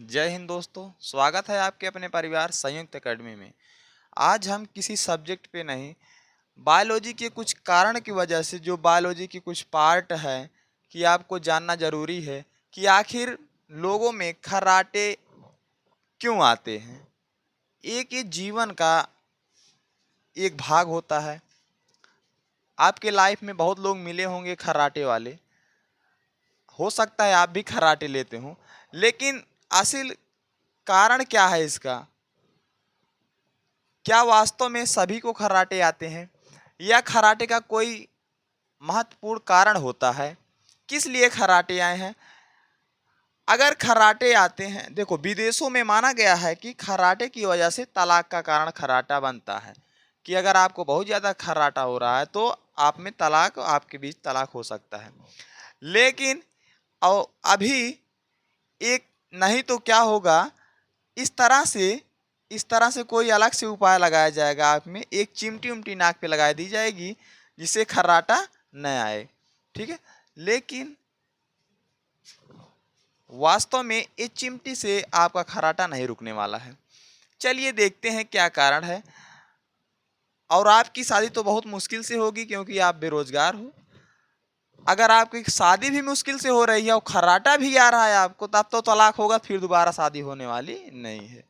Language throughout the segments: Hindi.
जय हिंद दोस्तों। स्वागत है आपके अपने परिवार संयुक्त एकेडमी में। आज हम किसी सब्जेक्ट पे नहीं, बायोलॉजी के कुछ कारण की वजह से जो बायोलॉजी की कुछ पार्ट है कि आपको जानना ज़रूरी है कि आखिर लोगों में खर्राटे क्यों आते हैं। एक ये जीवन का एक भाग होता है। आपके लाइफ में बहुत लोग मिले होंगे खर्राटे वाले, हो सकता है आप भी खर्राटे लेते हो, लेकिन असल कारण क्या है इसका? क्या वास्तव में सभी को खर्राटे आते हैं या खर्राटे का कोई महत्वपूर्ण कारण होता है? किस लिए खर्राटे आए हैं? अगर खर्राटे आते हैं, देखो विदेशों में माना गया है कि खर्राटे की वजह से तलाक का कारण खर्राटा बनता है, कि अगर आपको बहुत ज़्यादा खर्राटा हो रहा है तो आप में तलाक, आपके बीच तलाक हो सकता है। लेकिन अभी एक नहीं तो क्या होगा, इस तरह से कोई अलग से उपाय लगाया जाएगा। आप में एक चिमटी उमटी नाक पे लगा दी जाएगी जिससे खर्राटा न आए, ठीक है। लेकिन वास्तव में इस चिमटी से आपका खर्राटा नहीं रुकने वाला है। चलिए देखते हैं क्या कारण है। और आपकी शादी तो बहुत मुश्किल से होगी क्योंकि आप बेरोजगार हो। अगर आपकी शादी भी मुश्किल से हो रही है और खर्राटा भी आ रहा है आपको, तब तो तलाक होगा, फिर दोबारा शादी होने वाली नहीं है।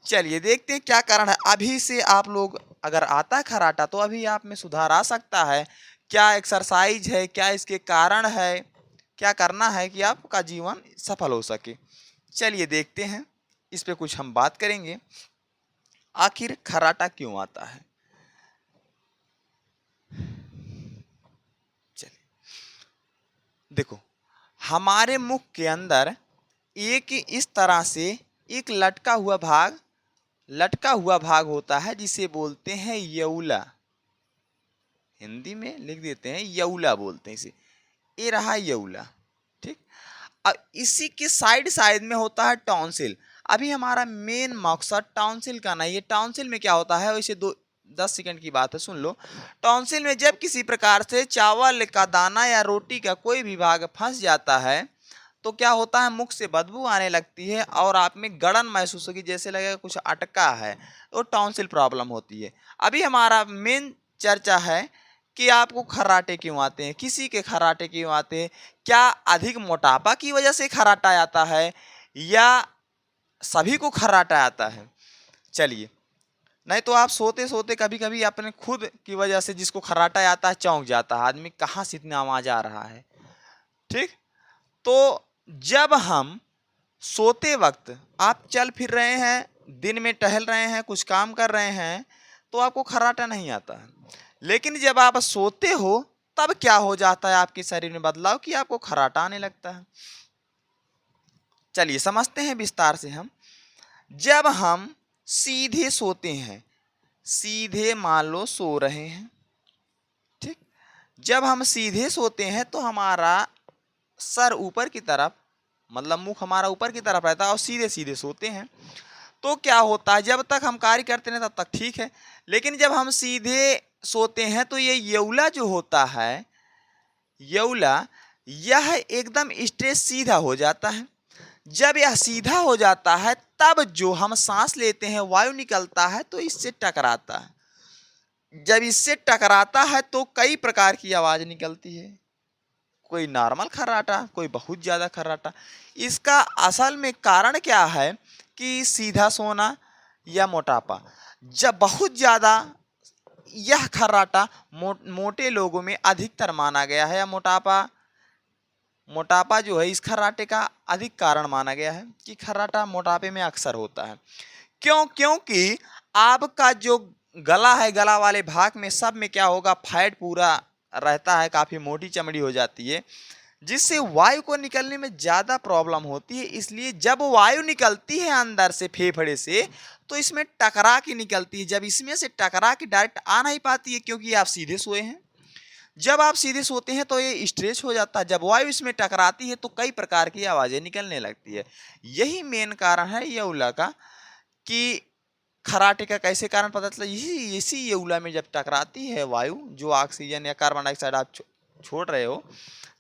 चलिए देखते हैं क्या कारण है। अभी से आप लोग अगर आता है खर्राटा तो अभी आप में सुधार आ सकता है। क्या एक्सरसाइज है, क्या इसके कारण है, क्या करना है कि आपका जीवन सफल हो सके। चलिए देखते हैं, इस पे कुछ हम बात करेंगे। आखिर खर्राटा क्यों आता है? चलिए देखो, हमारे मुख के अंदर एक इस तरह से एक लटका हुआ भाग होता है जिसे बोलते हैं यौला। हिंदी में लिख देते हैं यौला, बोलते हैं इसे। ये रहा यौला, ठीक। अब इसी के साइड साइड में होता है टॉन्सिल। अभी हमारा मेन मकसद टॉन्सिल का नहीं है। टॉन्सिल में क्या होता है, वैसे 10 सेकंड की बात है, सुन लो। टॉन्सिल में जब किसी प्रकार से चावल का दाना या रोटी का कोई भी भाग फंस जाता है तो क्या होता है, मुख से बदबू आने लगती है और आप में गड़न महसूस होगी, जैसे लगेगा कुछ अटका है, तो टॉन्सिल प्रॉब्लम होती है। अभी हमारा मेन चर्चा है कि आपको खर्राटे क्यों आते हैं, किसी के खर्राटे क्यों आते हैं। क्या अधिक मोटापा की वजह से खर्राटा आता है या सभी को खर्राटा आता है? चलिए, नहीं तो आप सोते सोते कभी कभी अपने खुद की वजह से जिसको खर्राटा आता है चौंक जाता है, आदमी कहाँ से इतना आवाज आ रहा है, ठीक। तो जब हम सोते वक्त आप चल फिर रहे हैं, दिन में टहल रहे हैं, कुछ काम कर रहे हैं, तो आपको खर्राटा नहीं आता है। लेकिन जब आप सोते हो तब क्या हो जाता है आपके शरीर में बदलाव कि आपको खर्राटा आने लगता है। चलिए समझते हैं विस्तार से हम। जब हम सीधे सोते हैं, सीधे मान लो सो रहे हैं, ठीक। जब हम सीधे सोते हैं तो हमारा सर ऊपर की तरफ, मतलब मुख हमारा ऊपर की तरफ रहता है और सीधे सीधे सोते हैं। तो क्या होता है, जब तक हम कार्य करते हैं तब तक ठीक है, लेकिन जब हम सीधे सोते हैं तो ये यौला जो होता है, यौला, यह एकदम स्ट्रेट सीधा हो जाता है। जब यह सीधा हो जाता है तब जो हम सांस लेते हैं, वायु निकलता है तो इससे टकराता है। जब इससे टकराता है तो कई प्रकार की आवाज निकलती है, कोई नॉर्मल खर्राटा, कोई बहुत ज्यादा खर्राटा। इसका असल में कारण क्या है कि सीधा सोना या मोटापा। जब बहुत ज्यादा यह खर्राटा मोटे लोगों में अधिकतर माना गया है, या मोटापा जो है इस खर्राटे का अधिक कारण माना गया है कि खर्राटा मोटापे में अक्सर होता है। क्योंकि आपका जो गला है, गला वाले भाग में सब में क्या होगा, फैट पूरा रहता है, काफी मोटी चमड़ी हो जाती है, जिससे वायु को निकलने में ज्यादा प्रॉब्लम होती है। इसलिए जब वायु निकलती है अंदर से फेफड़े से तो इसमें टकरा के निकलती है। जब इसमें से टकरा के डायरेक्ट आ नहीं पाती है क्योंकि आप सीधे सोए हैं। जब आप सीधे सोते हैं तो ये स्ट्रेच हो जाता है, जब वायु इसमें टकराती है तो कई प्रकार की आवाजें निकलने लगती है। यही मेन कारण है यौला का। कि खर्राटे का कैसे कारण पता चला, इसी इसी यौला में जब टकराती है वायु, जो ऑक्सीजन या कार्बन डाइऑक्साइड आप छोड़ रहे हो,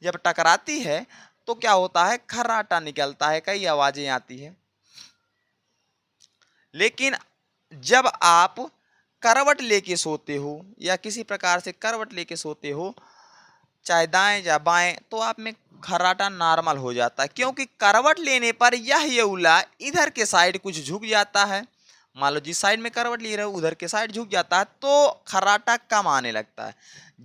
जब टकराती है तो क्या होता है, खर्राटा निकलता है, कई आवाजें आती है। लेकिन जब आप करवट लेके सोते हो या किसी प्रकार से करवट लेके सोते हो, चाहे दाएं या बाएं, तो आप में खर्राटा नॉर्मल हो जाता है, क्योंकि करवट लेने पर यह यौला इधर के साइड कुछ झुक जाता है। मान लो जिस साइड में करवट ले रहे हो उधर के साइड झुक जाता है, तो खर्राटा कम आने लगता है।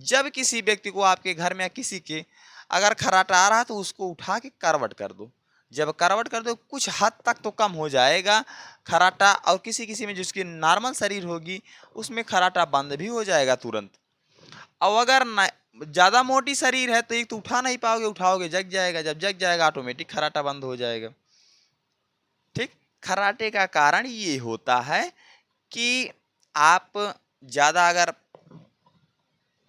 जब किसी व्यक्ति को आपके घर में या किसी के अगर खर्राटा आ रहा है तो उसको उठा के करवट कर दो। जब करवट कर दो कुछ हद तक तो कम हो जाएगा खर्राटा, और किसी किसी में जिसकी नॉर्मल शरीर होगी उसमें खर्राटा बंद भी हो जाएगा तुरंत। और अगर ज़्यादा मोटी शरीर है तो एक तो उठा नहीं पाओगे, उठाओगे जग जाएगा, जब जग जाएगा ऑटोमेटिक खर्राटा बंद हो जाएगा। ठीक, खर्राटे का कारण ये होता है कि आप ज़्यादा अगर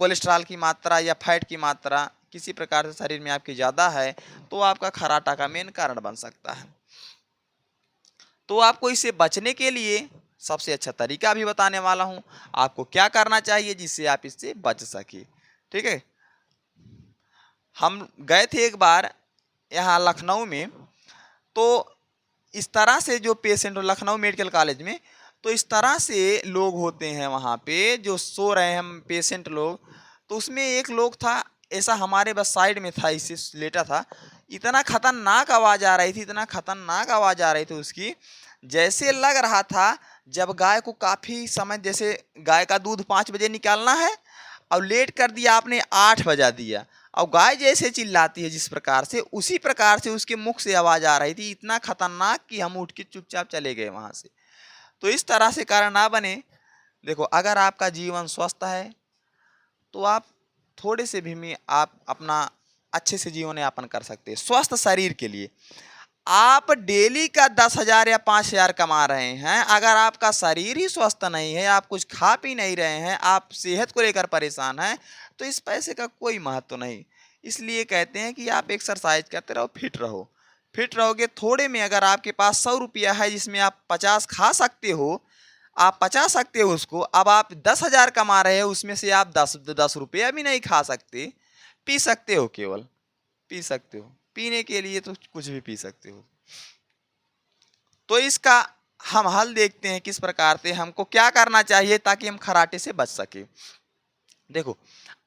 कोलेस्ट्रॉल की मात्रा या फैट की मात्रा किसी प्रकार से शरीर में आपकी ज़्यादा है तो आपका खर्राटा का मेन कारण बन सकता है। तो आपको इससे बचने के लिए सबसे अच्छा तरीका भी बताने वाला हूं, आपको क्या करना चाहिए जिससे आप इससे बच सके। ठीक है, हम गए थे एक बार यहाँ लखनऊ में, तो इस तरह से जो पेशेंट हो लखनऊ मेडिकल कॉलेज में, तो इस तरह से लोग होते हैं वहाँ पे जो सो रहे हैं हम पेशेंट लोग। तो उसमें एक लोग था ऐसा हमारे बस साइड में था, इससे लेटा था, इतना खतरनाक आवाज़ आ रही थी, इतना खतरनाक आवाज़ आ रही थी उसकी, जैसे लग रहा था जब गाय को काफ़ी समय, जैसे गाय का दूध 5 बजे निकालना है और लेट कर दिया आपने 8 बजा दिया, और गाय जैसे चिल्लाती है जिस प्रकार से, उसी प्रकार से उसके मुख से आवाज़ आ रही थी, इतना खतरनाक कि हम उठ के चुपचाप चले गए वहाँ से। तो इस तरह से कारण ना बने। देखो अगर आपका जीवन स्वस्थ है तो आप थोड़े से भी में आप अपना अच्छे से जीवन यापन कर सकते हैं। स्वस्थ शरीर के लिए आप डेली का 10,000 या 5,000 कमा रहे हैं, अगर आपका शरीर ही स्वस्थ नहीं है, आप कुछ खा पी नहीं रहे हैं, आप सेहत को लेकर परेशान हैं, तो इस पैसे का कोई महत्व नहीं। इसलिए कहते हैं कि आप एक्सरसाइज करते रहो, फिट रहो। फिट रहोगे थोड़े में, अगर आपके पास 100 रुपया है जिसमें आप 50 खा सकते हो, आप 50 सकते हो उसको, अब आप 10,000 कमा रहे हो, उसमें से आप 10 रुपया भी नहीं खा सकते, पी सकते हो, केवल पी सकते हो, पीने के लिए तो कुछ भी पी सकते हो। तो इसका हम हल देखते हैं किस प्रकार से हमको क्या करना चाहिए ताकि हम खर्राटे से बच सके। देखो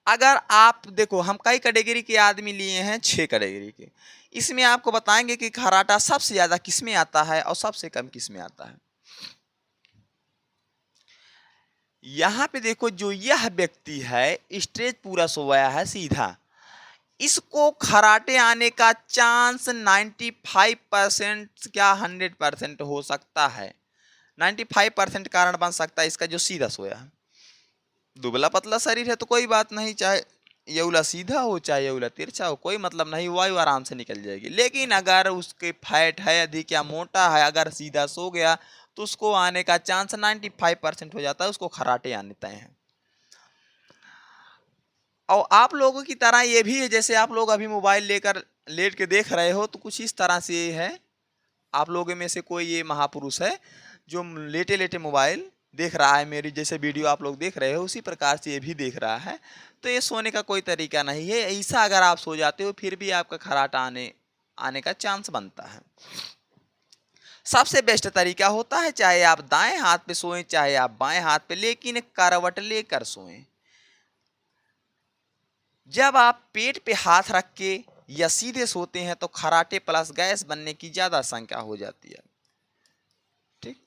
अगर आप देखो, हम कई कैटेगरी के आदमी लिए हैं, 6 कैटेगरी के, इसमें आपको बताएंगे कि खर्राटा सबसे ज्यादा किस में आता है और सबसे कम किस में आता है। यहाँ पे देखो, जो यह व्यक्ति है स्ट्रेच पूरा सोया है सीधा, इसको खर्राटे आने का चांस 95% क्या 100% हो सकता है। 95% कारण बन सकता है इसका, जो सीधा सोया है। दुबला पतला शरीर है तो कोई बात नहीं, चाहे यौला सीधा हो चाहे यौला तिरछा हो, कोई मतलब नहीं, वायु आराम से निकल जाएगी। लेकिन अगर उसके फैट है अधिक या मोटा है, अगर सीधा सो गया तो उसको आने का चांस 95% हो जाता है, उसको खर्राटे आने तय हैं। और आप लोगों की तरह ये भी है, जैसे आप लोग अभी मोबाइल लेकर लेट के देख रहे हो, तो कुछ इस तरह से ये है, आप लोगों में से कोई ये महापुरुष है जो लेटे लेटे मोबाइल देख रहा है, मेरी जैसे वीडियो आप लोग देख रहे हो उसी प्रकार से ये भी देख रहा है। तो ये सोने का कोई तरीका नहीं है, ऐसा अगर आप सो जाते हो फिर भी आपका खर्राटा आने का चांस बनता है। सबसे बेस्ट तरीका होता है, चाहे आप दाएं हाथ पे सोएं चाहे आप बाएं हाथ पे, लेकिन करवट लेकर सोएं। जब आप पेट पे हाथ रख के या सीधे सोते हैं तो खर्राटे प्लस गैस बनने की ज्यादा संख्या हो जाती है। ठीक,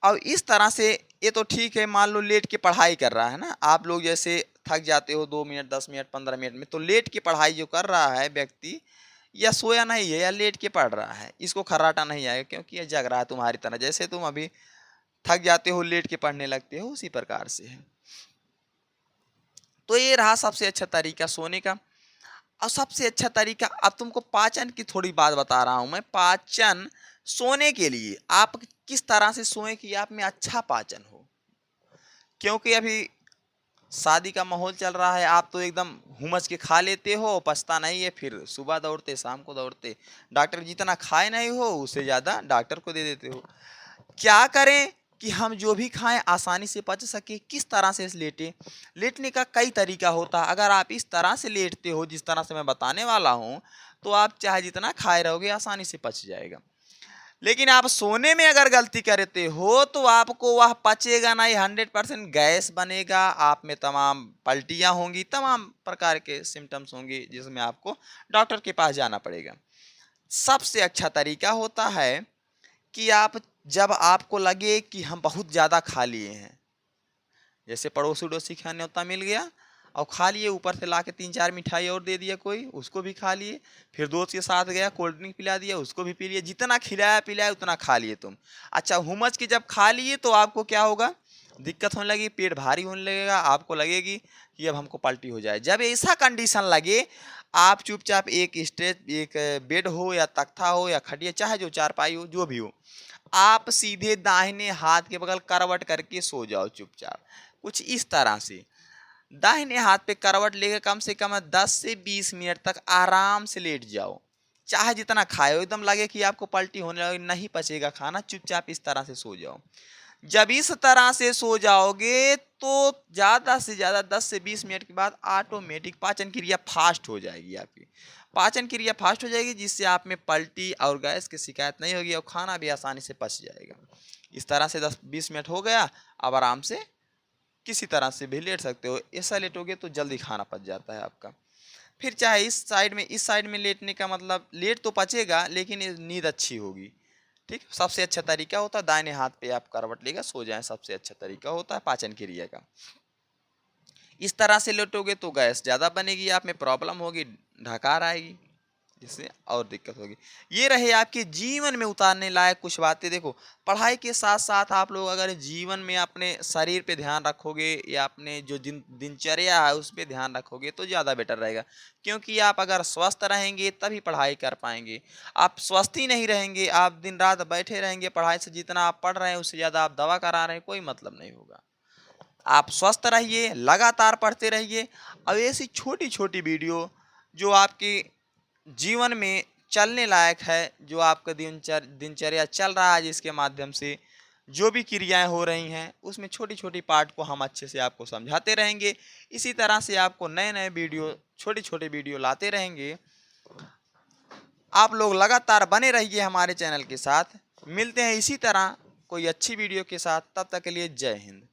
और इस तरह से ये तो ठीक है, मान लो लेट के पढ़ाई कर रहा है ना, आप लोग जैसे थक जाते हो 2 मिनट 10 मिनट 15 मिनट में, तो लेट के पढ़ाई जो कर रहा है व्यक्ति, या सोया नहीं है या लेट के पढ़ रहा है, इसको खर्राटा नहीं आएगा, क्योंकि ये जग रहा है तुम्हारी तरह, जैसे तुम अभी थक जाते हो लेट के पढ़ने लगते हो उसी प्रकार से है। तो ये रहा सबसे अच्छा तरीका सोने का। और सबसे अच्छा तरीका, अब तुमको पाचन की थोड़ी बात बता रहा हूं मैं। पाचन सोने के लिए आप किस तरह से सोएं कि आप में अच्छा पाचन हो, क्योंकि अभी शादी का माहौल चल रहा है, आप तो एकदम हुमच के खा लेते हो, पछता नहीं है, फिर सुबह दौड़ते शाम को दौड़ते, डॉक्टर जितना खाए नहीं हो उससे ज़्यादा डॉक्टर को दे देते हो। क्या करें कि हम जो भी खाएं आसानी से पच सके, किस तरह से लेटे। लेटने का कई तरीका होता है, अगर आप इस तरह से लेटते हो जिस तरह से मैं बताने वाला हूं, तो आप चाहे जितना खाए रहोगे आसानी से पच जाएगा। लेकिन आप सोने में अगर गलती करते हो तो आपको वह पचेगा नहीं, 100% गैस बनेगा, आप में तमाम पलटियां होंगी, तमाम प्रकार के सिम्टम्स होंगे जिसमें आपको डॉक्टर के पास जाना पड़ेगा। सबसे अच्छा तरीका होता है कि आप जब आपको लगे कि हम बहुत ज़्यादा खा लिए हैं, जैसे पड़ोसी उड़ोसी का न्योता मिल गया और खा लिए, ऊपर से ला के 3-4 मिठाई और दे दिया कोई, उसको भी खा लिए, फिर दोस्त के साथ गया कोल्ड ड्रिंक पिला दिया, उसको भी पी लिए, जितना खिलाया पिलाया उतना खा लिए तुम। अच्छा हुमच की जब खा लिए तो आपको क्या होगा, दिक्कत होने लगी, पेट भारी होने लगेगा, आपको लगेगी कि अब हमको पलटी हो जाए। जब ऐसा कंडीशन लगे, आप चुपचाप एक स्टेज, एक बेड हो या तख्ता हो या खटिया, चाहे जो चारपाई हो, जो भी हो, आप सीधे दाहिने हाथ के बगल करवट करके सो जाओ चुपचाप, कुछ इस तरह से। दाहिने हाथ पे करवट लेकर कम से कम 10 से 20 मिनट तक आराम से लेट जाओ। चाहे जितना खाओ, एकदम लगे कि आपको पलटी होने लगे, नहीं पचेगा खाना, चुपचाप इस तरह से सो जाओ। जब इस तरह से सो जाओगे तो ज़्यादा से ज़्यादा 10 से 20 मिनट के बाद ऑटोमेटिक पाचन क्रिया फास्ट हो जाएगी आपकी। पाचन क्रिया फास्ट हो जाएगी जिससे आप में पलटी और गैस की शिकायत नहीं होगी और खाना भी आसानी से पच जाएगा। इस तरह से 10-20 मिनट हो गया, अब आराम से किसी तरह से भी लेट सकते हो। ऐसा लेटोगे तो जल्दी खाना पच जाता है आपका। फिर चाहे इस साइड में लेटने का मतलब, लेट तो पचेगा लेकिन नींद अच्छी होगी। ठीक, सबसे अच्छा तरीका होता है दाहिने हाथ पे आप करवट लेकर सो जाएं, सबसे अच्छा तरीका होता है पाचन क्रिया का। इस तरह से लेटोगे तो गैस ज़्यादा बनेगी, आप में प्रॉब्लम होगी, ढकार आएगी, जिससे और दिक्कत होगी। ये रहे आपके जीवन में उतारने लायक कुछ बातें। देखो, पढ़ाई के साथ साथ आप लोग अगर जीवन में अपने शरीर पे ध्यान रखोगे या अपने जो दिनचर्या है उस पे ध्यान रखोगे तो ज़्यादा बेटर रहेगा, क्योंकि आप अगर स्वस्थ रहेंगे तभी पढ़ाई कर पाएंगे। आप स्वस्थ ही नहीं रहेंगे, आप दिन रात बैठे रहेंगे पढ़ाई से, जितना आप पढ़ रहे हैं उससे ज़्यादा आप दवा करा रहे हैं, कोई मतलब नहीं होगा। आप स्वस्थ रहिए, लगातार पढ़ते रहिए, और ऐसी छोटी छोटी वीडियो जो आपके जीवन में चलने लायक है, जो आपका दिनचर्या चल रहा है, जिसके माध्यम से जो भी क्रियाएं हो रही हैं उसमें छोटी छोटी पार्ट को हम अच्छे से आपको समझाते रहेंगे। इसी तरह से आपको नए नए वीडियो, छोटे छोटे वीडियो लाते रहेंगे। आप लोग लगातार बने रहिए हमारे चैनल के साथ। मिलते हैं इसी तरह कोई अच्छी वीडियो के साथ, तब तक के लिए जय हिंद।